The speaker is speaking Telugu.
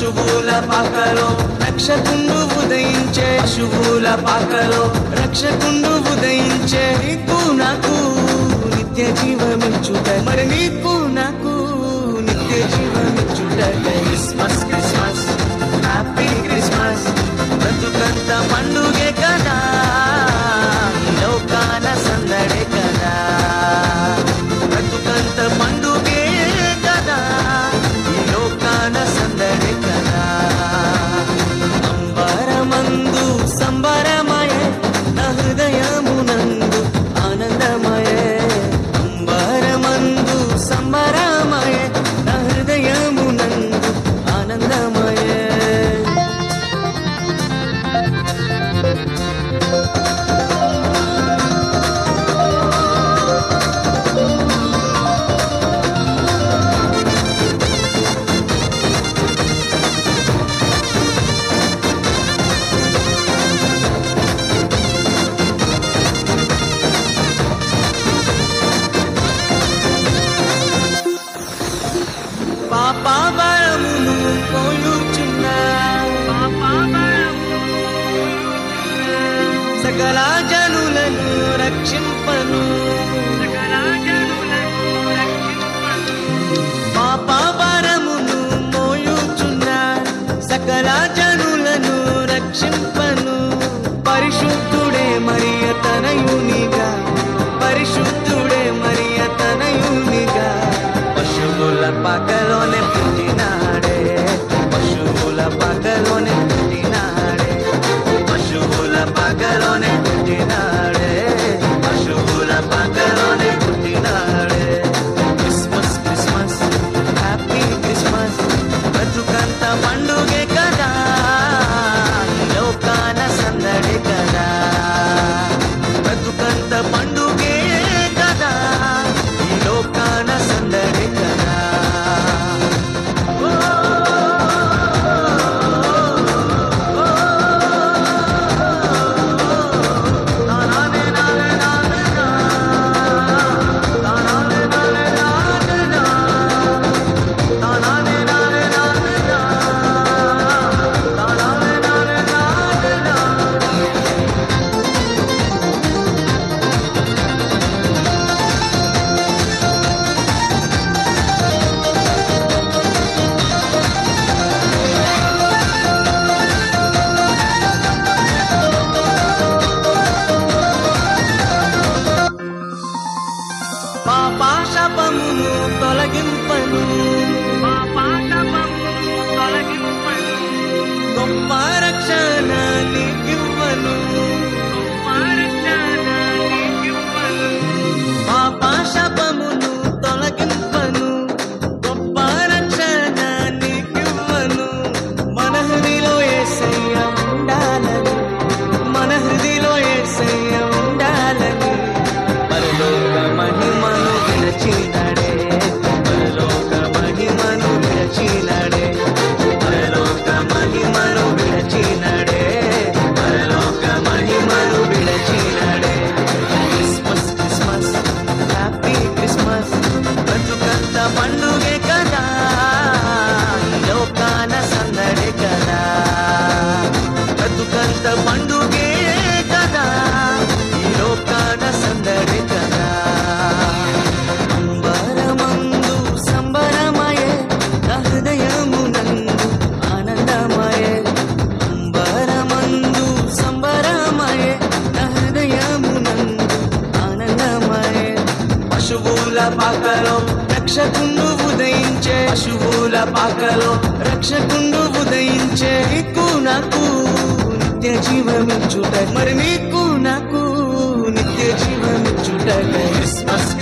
పశువుల పాకలో రక్షకుండు ఉదయించే, పశువుల పాకలో రక్షకుండు ఉదయించే, నీకు నాకు నిత్య జీవమిచ్చుట, మరి నీకు నాకు నిత్య జీవమిచ్చుట. క్రిస్మస్ క్రిస్మస్ హ్యాపీ క్రిస్మస్, బ్రతుకంత పండుగే కదా, లోకాన సందడే కదా, బ్రతుకంత పండుగే కదా, లోకాన సందడే కదా. అంబరమందు సంబరమయే, నా హృదయమునందు ఆనందమయే, అంబరమందు సంబరమయే, నా హృదయమునందు ఆనందమయే. పాపావరమును పోయుచున్న, సకల జనులను రక్షింపను, పాపావరమును మోయుచున్న సకల జనులను రక్షింపను. పరిశుద్ధుడే మరియ తనయునిగా, పరిశుద్ధుడే మరియ తనయునిగా, పశువుల పాకలోనే పుట్టినాడే, పశువుల పాకలోనే పుట్టినాడే, పశువుల పాకలోనే పుట్టినాడే, పశువుల పాకలోనే పుట్టినాడే. క్రిస్మస్ క్రిస్మస్ హ్యాపీ క్రిస్మస్, బ్రతుకంత పండుగే కదా, లోకాన సందడే కదా, బ్రతుకంత పండుగే కదా, లోకాన సందడే కదా. పాపాశపమును తొలగింపను, గొప్ప రక్షణ నీకివ్వను, పాపాశపమును తొలగింపను, గొప్ప రక్షణ నీకివ్వను. మన హృదిలో యేసయ్య ఉండాలని, మన హృదిలో యేసయ్య ఉండాలని, పరలోక మహిమను విరచినడే, పరలోక మహిమను విరచినడే, పరలోక మహిమను విరచినడే, పరలోక మహిమను విరచినడే. క్రిస్మస్ క్రిస్మస్ హ్యాపీ క్రిస్మస్, బ్రతుకంత పండుగే కదా, లోకాన సందడే కదా, బ్రతుకంత పండుగే కదా, లోకాన సందడే కదా. అంబరమందు సంబరమయే, నా హృదయమునందు ఆనందమయే, అంబరమందు సంబరమయే, నా హృదయమునందు ఆనందమయే. పశువుల పాకలో రక్షకుండు ఉదయించే, పశువుల పాకలో రక్షకుండు ఉదయించే, నీకు నాకు నిత్య జీవమిచ్చుట, మరి నీకు నాకు నిత్య జీవమిచ్చుట. క్రిస్మస్